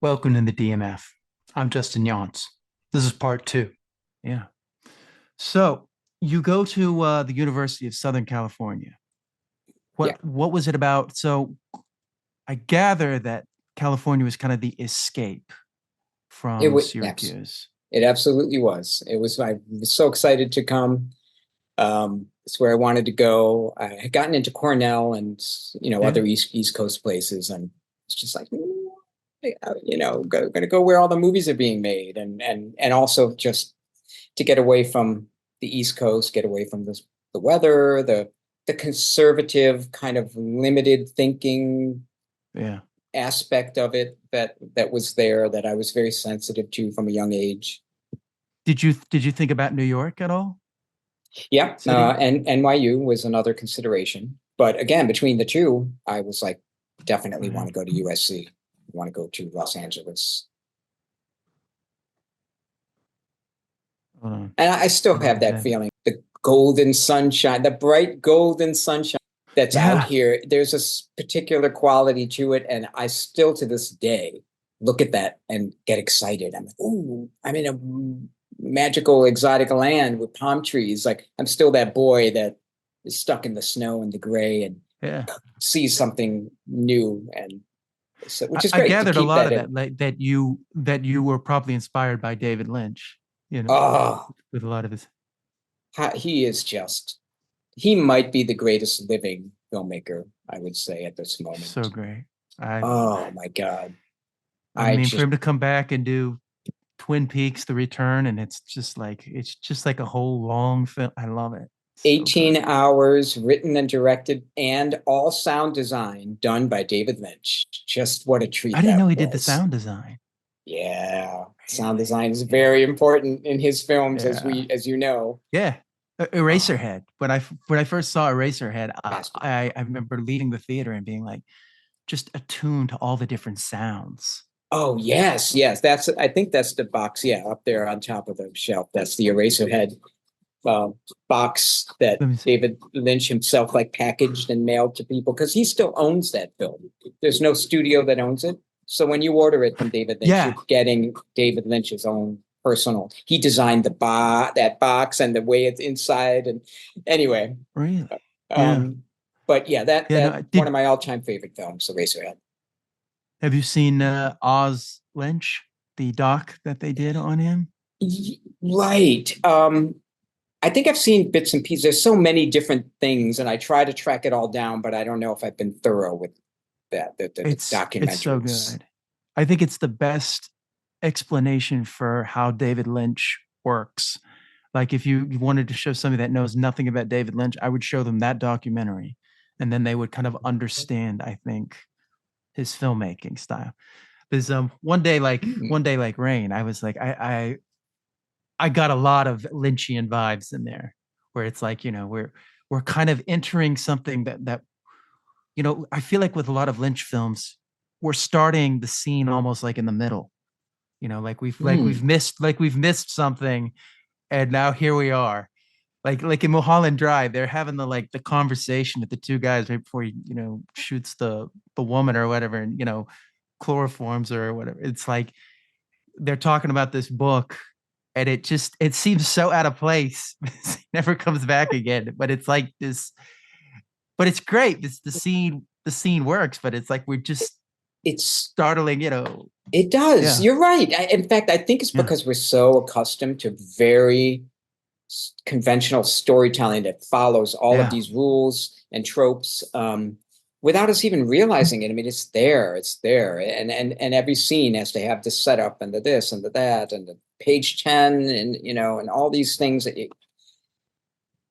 Welcome to the DMF. I'm Justin Younts. This is part two. Yeah. So you go to the University of Southern California. Yeah, What was it about? So I gather that California was kind of the escape it from would. Syracuse. It absolutely was. It was. I was so excited to come. It's where I wanted to go. I had gotten into Cornell and Yeah. other East Coast places, and it's just like going to go where all the movies are being made, and also just to get away from the East Coast, get away from the weather, the conservative kind of limited thinking Yeah. aspect of it that was there that I was very sensitive to from a young age. Did you think about New York at all? Yeah, City? and NYU was another consideration. But again, between the two, I was like, definitely want Yeah. to go to USC. Want to go to Los Angeles. Hold on. And I still have that Eraserhead. feeling, the golden sunshine, the bright golden sunshine that's out Yeah. here. There's a particular quality to it. And I still to this day look at that and get excited. I'm like, ooh, I'm in a magical, exotic land with palm trees. Like I'm still that boy that is stuck in the snow and the gray and Yeah. sees something new. And so, I, which is I great to gathered a keep lot that of in. that, like that you were probably inspired by David Lynch, you know, Oh, with a lot of his he is just he might be the greatest living filmmaker, I would say, at this so moment. great. I Oh my God. I I mean, for just him to come back and do Twin Peaks: The Return, and it's just like a whole long film. I love it. So 18 good. hours written and directed and all sound design done by David Lynch. Just what a I treat didn't that know he did the was. sound design. Yeah. Sound Really? design is Yeah. very important in his films, Yeah. as you know. Yeah. Oh, Eraserhead. When I first saw Eraserhead, masterpiece. I remember leaving the theater and being like just attuned to all the different sounds. Oh, yes, yes. I think that's the box, yeah, up there on top of the shelf. That's the Eraserhead uh, box that Let me see. David Lynch himself like packaged and mailed to people because he still owns that film. There's no studio that owns it. So when you order it from David Lynch, you're Yeah. getting David Lynch's own personal. He designed that box and the way it's inside. And anyway, Really? Yeah. um, but yeah, Yeah. that No. one of Did my all-time favorite films, Eraserhead. Have you seen Oz Lynch, the doc that they did on him? Right. I think I've seen bits and pieces. There's so many different things, and I try to track it all down, but I don't know if I've been thorough with the It's so documentaries. good. I think it's the best explanation for how David Lynch works. Like if you wanted to show somebody that knows nothing about David Lynch, I would show them that documentary, and then they would kind of understand, I think, his filmmaking style. There's Hmm. one day like rain, I was like, I got a lot of Lynchian vibes in there, where it's like, we're kind of entering something that I feel like with a lot of Lynch films, we're starting the scene almost like in the middle. Like we've Hmm. missed something, and now here we are. Like in Mulholland Drive, they're having the conversation with the two guys right before he shoots the woman or whatever, and chloroforms her or whatever. It's like they're talking about this book, and it seems so out of place. It never comes back again. But it's like this, but it's great. The scene works, but it's like we're just It's startling, it does. yeah, You're right. In fact, I think it's yeah, because we're so accustomed to very conventional storytelling that follows all of yeah, these rules and tropes without us even realizing it. I mean, it's there, and every scene has to have the setup and the this and the that and the page 10 and and all these things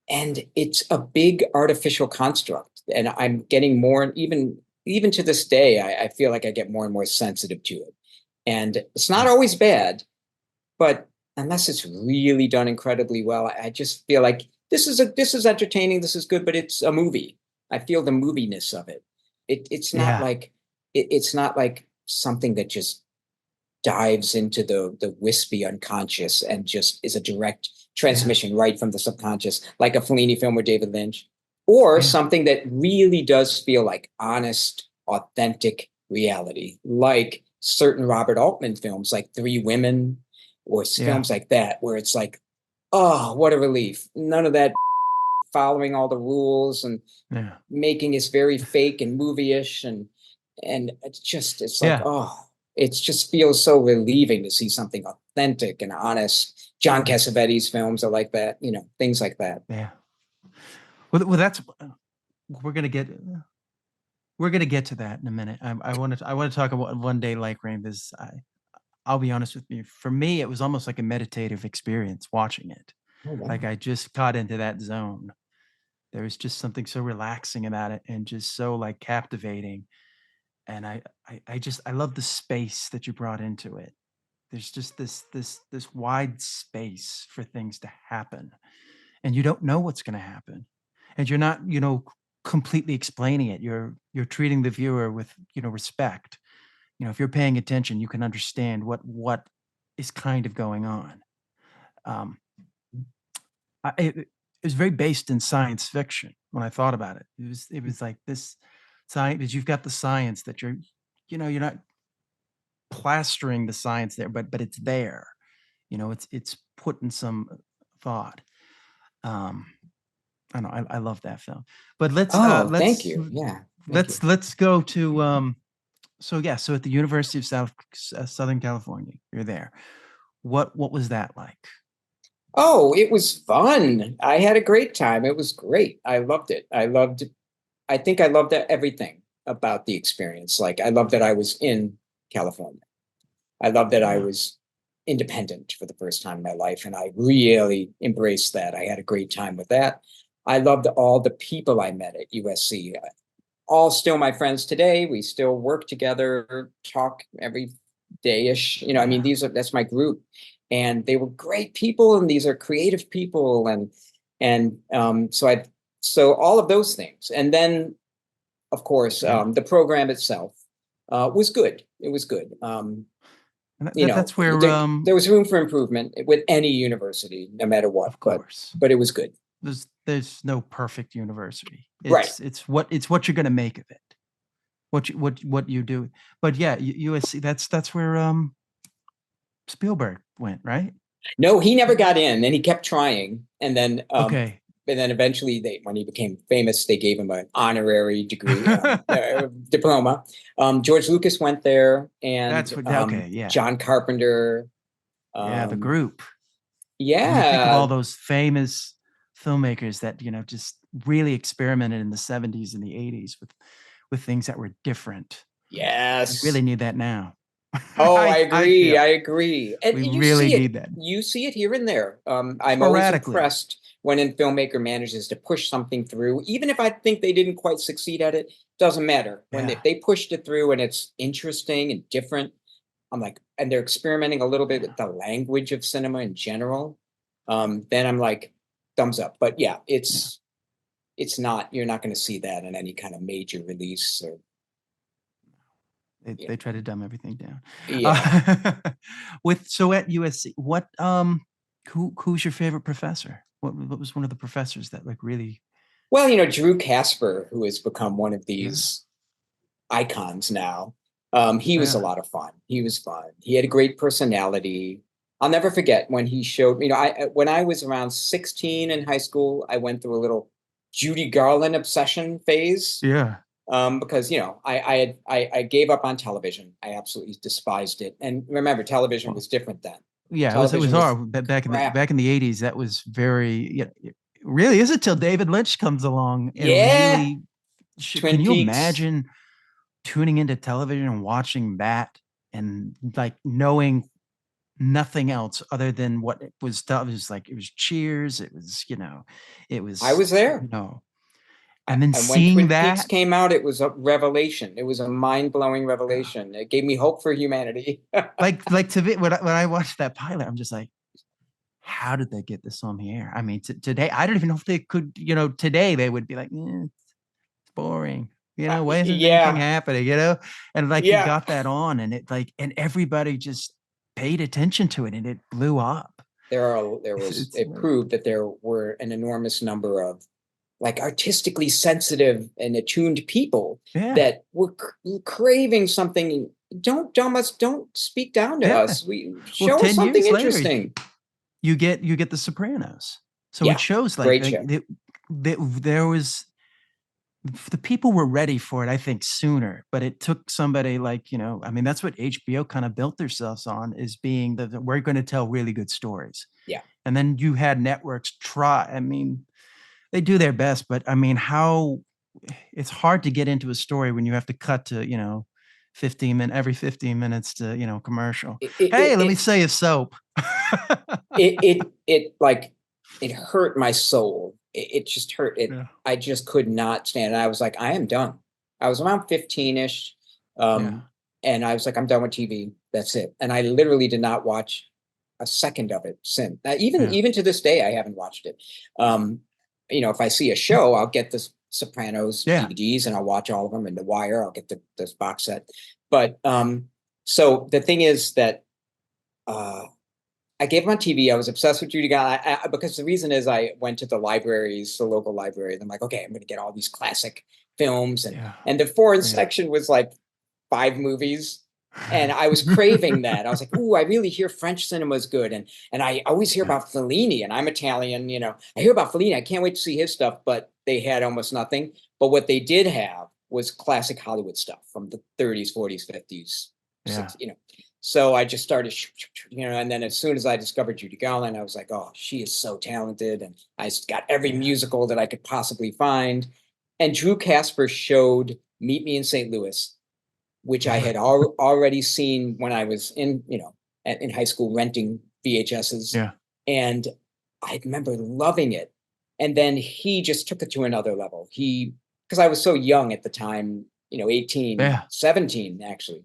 and it's a big artificial construct. And I'm getting more, even to this day, I feel like I get more and more sensitive to it. And it's not yeah, always bad, but unless it's really done incredibly well, I just feel like this is entertaining, this is good, but it's a movie. I feel the moviness of it. It's not yeah, like it's not like something that just dives into the wispy unconscious and just is a direct yeah, transmission right from the subconscious, like a Fellini film or David Lynch, or yeah, something that really does feel like honest, authentic reality, like certain Robert Altman films, like Three Women, or Yeah. films like that, where it's like, oh, what a relief. None of that following all the rules and Yeah. making it very fake and movie-ish, and it's like, Yeah. oh, it just feels so relieving to see something authentic and honest. John Yeah. Cassavetes films are like that, things like that. Yeah. Well, that's we're gonna get we're gonna get to that in a minute. I want to talk about One Day Like Rain, because I'll be honest with you. For me, it was almost like a meditative experience watching it. Oh, Like wow. I just got into that zone. There was just something so relaxing about it and just so like captivating. And I love the space that you brought into it. There's just this wide space for things to happen, and you don't know what's going to happen, and you're not completely explaining it. You're treating the viewer with respect. If you're paying attention, you can understand what is kind of going on. um it was very based in science fiction. When I thought about it, it was like this science, because you've got the science that you're not plastering the science there, but it's there. It's put in some thought. um I know, I love that film. But let's Oh, thank you. Yeah, thank you. let's go to so yeah, so at the University of Southern California, you're there. What was that like? Oh, it was fun. I had a great time. It was great. I loved it. I think I loved everything about the experience. Like, I loved that I was in California. I loved that I Yeah. was independent for the first time in my life. And I really embraced that. I had a great time with that. I loved all the people I met at USC. All still my friends today. We still work together, talk every day-ish. I mean, Yeah. that's my group. And they were great people, and these are creative people. So all of those things. And then, of course, Yeah. the program itself was good. It was good. And that's where There was room for improvement with any university, no matter what, of but course, it was good. there's no perfect university. Right. It's what you're going to make of it. What you do. But yeah, USC, that's where Spielberg went, right? No, he never got in, and he kept trying. Okay. And then eventually, when he became famous, they gave him an honorary degree, diploma. George Lucas went there, That's and what. Okay, yeah. John Carpenter. Yeah, the Um, group. And you think of all yeah, those famous filmmakers that just really experimented in the 70s and the 80s with things that were different. We yes. really need that now. Oh, I I agree. I feel agree. And we you really see it. need that You see it here and there. I'm always sporadically. impressed when a filmmaker manages to push something through, even if I think they didn't quite succeed at it. Doesn't matter. If Yeah, they pushed it through and it's interesting and different, I'm like, and they're experimenting a little bit yeah, with the language of cinema in general. Then I'm like, thumbs up. But yeah, yeah. it's not. You're not going to see that in any kind of major release or They yeah, try to dumb everything down. yeah. Uh, so at USC, who's your favorite professor? What was one of the professors that like really? Well, Drew Casper, who has become one of Yeah, these icons now. He was a yeah, lot of fun. He was fun. He had a great personality. I'll never forget when he showed, when I was around 16 in high school, I went through a little Judy Garland obsession phase. yeah. Because I gave up on television. I absolutely despised it. And remember, television Well, was different then. yeah. It was Television was hard back in the crap. back in the 80s. That was very, yeah. It really is it till David Lynch comes along and Yeah, really. Can Twin you Peaks. imagine tuning into television and watching that and like knowing nothing else other than what it was done? It was like it was Cheers. It was it I was was there. and then And when seeing Twin Peaks that, came out, it was a revelation. It was a mind-blowing uh, revelation. It gave me hope for humanity. like to be when I watched that pilot, I'm just like, how did they get this on the air? I mean, today I don't even know if they could. Today they would be like, it's boring. Why isn't anything Yeah, happening? And like he yeah. got that on, and it like and everybody just paid attention to it, and it blew up. It proved that there were an enormous number of like artistically sensitive and attuned people Yeah, that were craving something don't speak down to Yeah. us. We Well, show us 10 something years later, interesting. you get the Sopranos. So it Yeah, shows great show. there was the people were ready for it, I think, sooner, but it took somebody like, I mean, that's what HBO kind of built themselves on, is being we're going to tell really good stories. Yeah. And then you had networks try, I mean, they do their best, but I mean, how it's hard to get into a story when you have to cut to, every 15 minutes to, commercial. It it Hey, it, let me it say a soap. like it hurt my soul. It just hurt it. Yeah. I just could not stand it. I was like, I am done. I was around 15-ish. Yeah. And I was like, I'm done with TV. That's it. And I literally did not watch a second of it since. Yeah. Even to this day, I haven't watched it. If I see a show, I'll get the Sopranos Yeah. DVDs and I'll watch all of them. And The Wire, I'll get this box set. But so the thing is that I gave him on TV. I was obsessed with Judy Garland because the reason is I went to the libraries, the local library, and I'm like, okay, I'm going to get all these classic films, Yeah. and the foreign Yeah. section was like 5 movies, and I was craving that. I was like, ooh, I really hear French cinema is good, and I always hear about Fellini, and I'm Italian, I hear about Fellini. I can't wait to see his stuff, but they had almost nothing. But what they did have was classic Hollywood stuff from the 30s, 40s, 50s, Yeah. 60s, So I just started, and then as soon as I discovered Judy Garland, I was like, oh, she is so talented. And I got every musical that I could possibly find. And Drew Casper showed Meet Me in St. Louis, which I had already seen when I was in high school renting VHSs. Yeah. And I remember loving it. And then he just took it to another level. Because I was so young at the time, 18, 17, actually,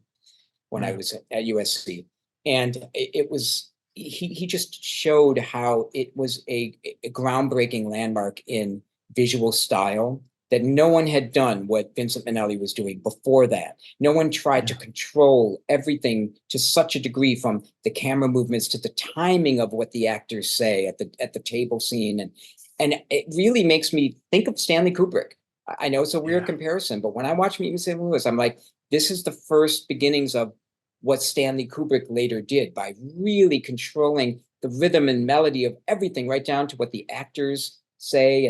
when I was at USC. And it was, he just showed how it was a groundbreaking landmark in visual style, that no one had done what Vincent Minnelli was doing before that. No one tried to control everything to such a degree, from the camera movements to the timing of what the actors say at the table scene. And it really makes me think of Stanley Kubrick. I know it's a weird comparison, but when I watch Meet Me in St. Louis, I'm like, this is the first beginnings of what Stanley Kubrick later did, by really controlling the rhythm and melody of everything, right down to what the actors say.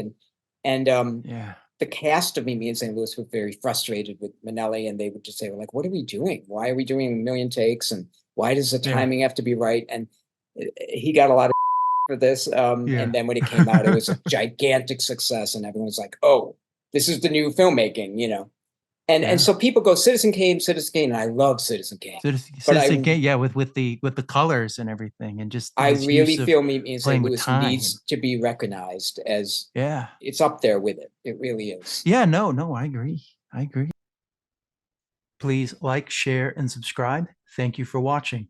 And the cast of Meet Me in St. Louis were very frustrated with Minnelli, and they would just say, like, what are we doing? Why are we doing a million takes? And why does the timing have to be right? And he got a lot of for this. And then when it came out, it was a gigantic success, and everyone's like, oh, this is the new filmmaking. And so people go, Citizen Kane, and I love Citizen Kane. Citizen Kane, with the colors and everything, and just I his really use of feel Meet Me in St. playing with Louis time. needs to be recognized as, Yeah. it's up there with it. It really is. Yeah, no, I agree. I agree. Please like, share, and subscribe. Thank you for watching.